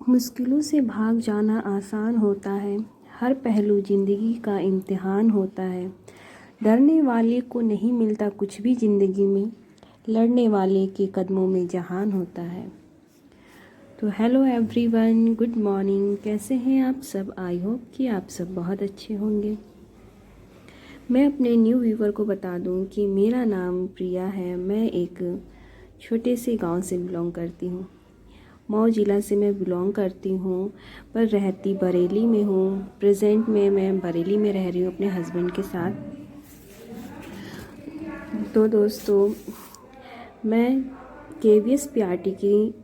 मुश्किलों से भाग जाना आसान होता है। हर पहलू ज़िंदगी का इम्तिहान होता है। डरने वाले को नहीं मिलता कुछ भी ज़िंदगी में, लड़ने वाले के कदमों में जहान होता है। तो हेलो एवरीवन, गुड मॉर्निंग। कैसे हैं आप सब? आई होप कि आप सब बहुत अच्छे होंगे। मैं अपने न्यू व्यूवर को बता दूं कि मेरा नाम प्रिया है। मैं एक छोटे से गांव से बिलोंग करती हूं। मऊ ज़िला से मैं बिलोंग करती हूँ, पर रहती बरेली में हूँ। प्रेजेंट में मैं बरेली में रह रही हूँ अपने हस्बैंड के साथ। तो दोस्तों, मैं KVS PRT की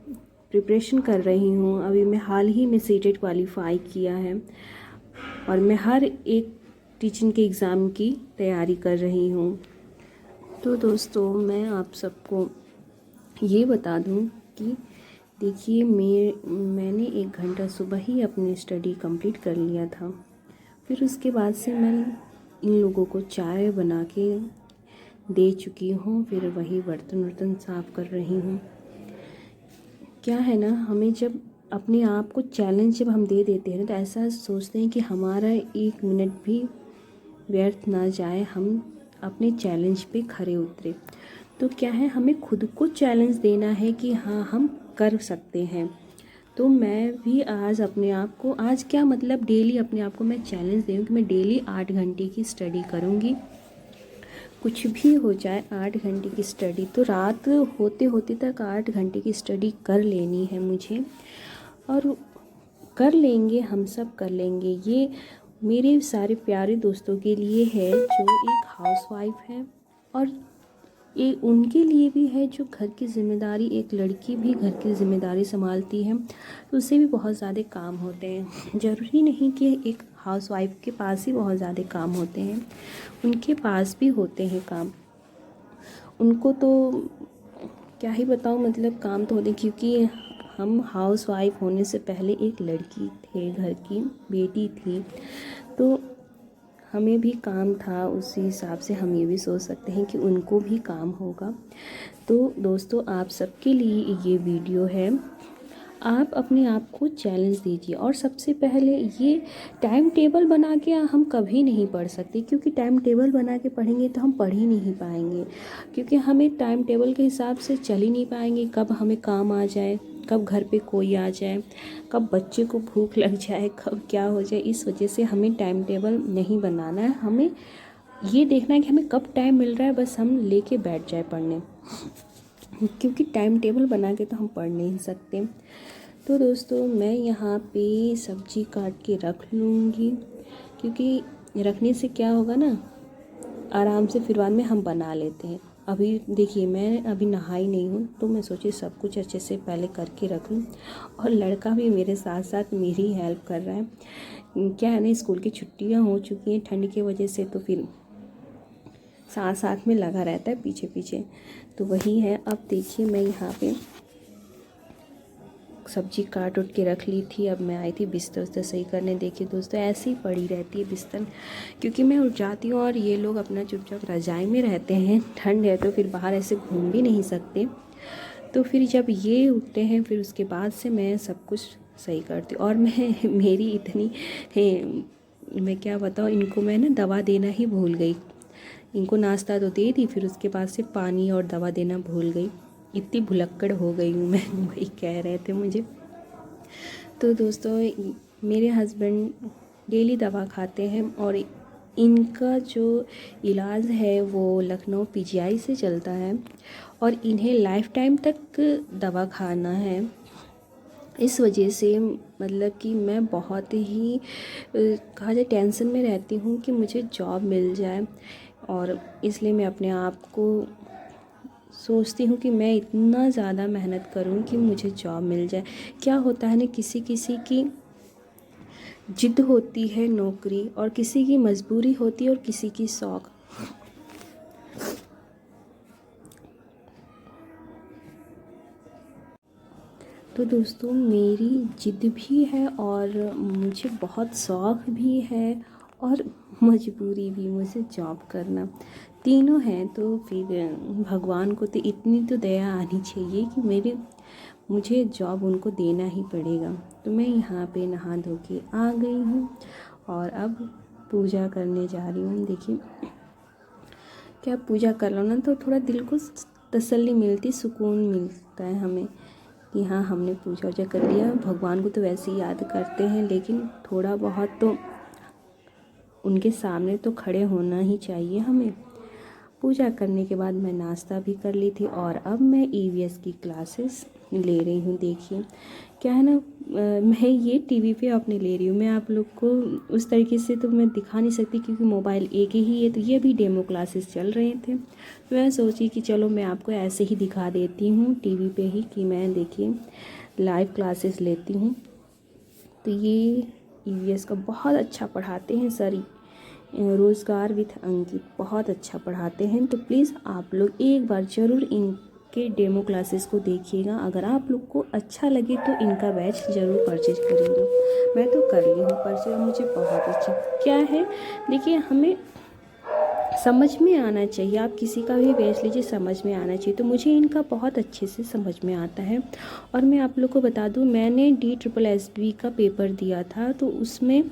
प्रिपरेशन कर रही हूँ। अभी मैं हाल ही में सीटेट क्वालिफाई किया है और मैं हर एक टीचिंग के एग्ज़ाम की तैयारी कर रही हूँ। तो दोस्तों, मैं आप सबको ये बता दूँ कि देखिए, मैंने 1 घंटा सुबह ही अपनी स्टडी कंप्लीट कर लिया था। फिर उसके बाद से मैं इन लोगों को चाय बना के दे चुकी हूँ। फिर वही बर्तन साफ़ कर रही हूँ। क्या है ना, हमें जब अपने आप को चैलेंज जब हम दे देते हैं तो ऐसा सोचते हैं कि हमारा 1 मिनट भी व्यर्थ ना जाए, हम अपने चैलेंज पे खरे उतरे। तो क्या है, हमें खुद को चैलेंज देना है कि हाँ, हम कर सकते हैं। तो मैं भी आज अपने आप को, आज क्या मतलब, डेली अपने आप को मैं चैलेंज दूँ कि मैं डेली 8 घंटे की स्टडी करूँगी। कुछ भी हो जाए, 8 घंटे की स्टडी, तो रात होते होते तक 8 घंटे की स्टडी कर लेनी है मुझे। और कर लेंगे, हम सब कर लेंगे। ये मेरे सारे प्यारे दोस्तों के लिए है जो एक हाउसवाइफ है, और ये उनके लिए भी है जो घर की ज़िम्मेदारी, एक लड़की भी घर की ज़िम्मेदारी संभालती है तो उससे भी बहुत ज़्यादा काम होते हैं। ज़रूरी नहीं कि एक हाउसवाइफ के पास ही बहुत ज़्यादा काम होते हैं, उनके पास भी होते हैं काम। उनको तो क्या ही बताऊँ, मतलब काम तो होते, क्योंकि हम हाउसवाइफ होने से पहले एक लड़की थे, घर की बेटी थी, तो हमें भी काम था। उसी हिसाब से हम ये भी सोच सकते हैं कि उनको भी काम होगा। तो दोस्तों, आप सबके लिए ये वीडियो है। आप अपने आप को चैलेंज दीजिए। और सबसे पहले ये टाइम टेबल बना के हम कभी नहीं पढ़ सकते, क्योंकि टाइम टेबल बना के पढ़ेंगे तो हम पढ़ ही नहीं पाएंगे, क्योंकि हमें टाइम टेबल के हिसाब से चल ही नहीं पाएंगे। कब हमें काम आ जाए, कब घर पे कोई आ जाए, कब बच्चे को भूख लग जाए, कब क्या हो जाए। इस वजह से हमें टाइम टेबल नहीं बनाना है। हमें ये देखना है कि हमें कब टाइम मिल रहा है, बस हम लेके बैठ जाए पढ़ने, क्योंकि टाइम टेबल बना के तो हम पढ़ नहीं सकते। तो दोस्तों, मैं यहाँ पे सब्जी काट के रख लूँगी, क्योंकि रखने से क्या होगा ना, आराम से फिर बाद में हम बना लेते हैं। अभी देखिए, मैं अभी नहाई नहीं हूँ, तो मैं सोची सब कुछ अच्छे से पहले करके रख लूँ। और लड़का भी मेरे साथ साथ मेरी हेल्प कर रहा है। क्या है ना, स्कूल की छुट्टियाँ हो चुकी हैं ठंड की वजह से, तो फिर साथ साथ में लगा रहता है पीछे पीछे। तो वही है। अब देखिए, मैं यहाँ पे सब्जी काट उठ के रख ली थी। अब मैं आई थी बिस्तर उस्तर सही करने। देखिए दोस्तों, ऐसे ही पड़ी रहती है बिस्तर, क्योंकि मैं उठ जाती हूँ और ये लोग अपना चुपचाप रजाई में रहते हैं। ठंड है तो फिर बाहर ऐसे घूम भी नहीं सकते। तो फिर जब ये उठते हैं, फिर उसके बाद से मैं सब कुछ सही करती हूँ। और मैं मेरी इतनी मैं क्या बताऊँ, इनको मैं ना दवा देना ही भूल गई। इनको नाश्ता तो दे दी, फिर उसके बाद से पानी और दवा देना भूल गई। इतनी भुलक्कड़ हो गई हूँ मैं, वही कह रहे थे मुझे। तो दोस्तों, मेरे हस्बैंड डेली दवा खाते हैं, और इनका जो इलाज है वो लखनऊ PGI से चलता है, और इन्हें लाइफ टाइम तक दवा खाना है। इस वजह से मतलब कि मैं बहुत ही कहा जाए टेंशन में रहती हूँ कि मुझे जॉब मिल जाए, और इसलिए मैं अपने आप को सोचती हूँ कि मैं इतना ज़्यादा मेहनत करूँ कि मुझे जॉब मिल जाए। क्या होता है ना, किसी किसी की जिद होती है नौकरी, और किसी की मजबूरी होती है, और किसी की शौक़। तो दोस्तों, मेरी जिद भी है, और मुझे बहुत शौक़ भी है, और मजबूरी भी, मुझे जॉब करना, तीनों हैं। तो फिर भगवान को तो इतनी तो दया आनी चाहिए कि मेरे मुझे जॉब उनको देना ही पड़ेगा। तो मैं यहाँ पे नहा धो के आ गई हूँ और अब पूजा करने जा रही हूँ। देखिए क्या पूजा कर लो ना तो थोड़ा दिल को तसल्ली मिलती, सुकून मिलता है हमें कि हाँ हमने पूजा वूजा कर लिया। भगवान को तो वैसे ही याद करते हैं, लेकिन थोड़ा बहुत तो उनके सामने तो खड़े होना ही चाहिए हमें। पूजा करने के बाद मैं नाश्ता भी कर ली थी और अब मैं ईवीएस की क्लासेस ले रही हूँ। देखिए क्या है ना, मैं ये टीवी पे अपने ले रही हूँ। मैं आप लोग को उस तरीके से तो मैं दिखा नहीं सकती क्योंकि मोबाइल एक ही है। तो ये भी डेमो क्लासेस चल रहे थे, तो मैं सोची कि चलो मैं आपको ऐसे ही दिखा देती हूँ टीवी पे ही कि मैं देखिए लाइव क्लासेस लेती हूँ। तो ये ईवीएस का बहुत अच्छा पढ़ाते हैं सर, रोज़गार विथ अंकित बहुत अच्छा पढ़ाते हैं। तो प्लीज़ आप लोग एक बार ज़रूर इनके डेमो क्लासेस को देखिएगा। अगर आप लोग को अच्छा लगे तो इनका बैच ज़रूर परचेज करिएगा। मैं तो कर ली हूँ परचेज, मुझे बहुत अच्छा क्या है। देखिए हमें समझ में आना चाहिए, आप किसी का भी बैच लीजिए समझ में आना चाहिए। तो मुझे इनका बहुत अच्छे से समझ में आता है। और मैं आप लोग को बता दूं, मैंने DSSB का पेपर दिया था, तो उसमें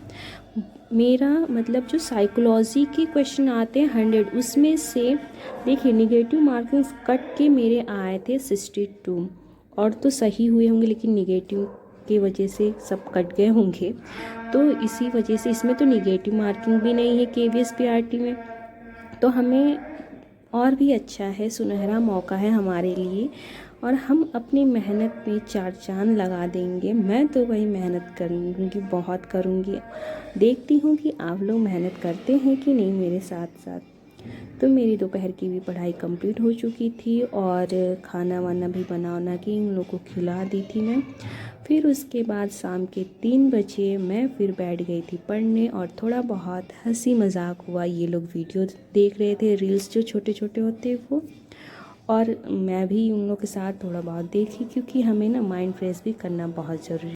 मेरा मतलब जो साइकोलॉजी के क्वेश्चन आते हैं 100, उसमें से देखिए निगेटिव मार्किंग्स कट के मेरे आए थे 62। और तो सही हुए होंगे लेकिन निगेटिव की वजह से सब कट गए होंगे। तो इसी वजह से इसमें तो निगेटिव मार्किंग भी नहीं है KVS PRT में। तो हमें और भी अच्छा है, सुनहरा मौका है हमारे लिए और हम अपनी मेहनत में चार चांद लगा देंगे। मैं तो वही मेहनत करूँगी, बहुत करूँगी। देखती हूँ कि आप लोग मेहनत करते हैं कि नहीं मेरे साथ साथ। तो मेरी दोपहर की भी पढ़ाई कंप्लीट हो चुकी थी और खाना वाना भी बना के इन लोगों को खिला दी थी मैं। फिर उसके बाद शाम के 3 बजे मैं फिर बैठ गई थी पढ़ने और थोड़ा बहुत हंसी मजाक हुआ। ये लोग वीडियो देख रहे थे, रील्स जो छोटे छोटे होते हैं वो, और मैं भी उन लोगों के साथ थोड़ा बहुत देखी क्योंकि हमें ना माइंड फ्रेश भी करना बहुत ज़रूरी है।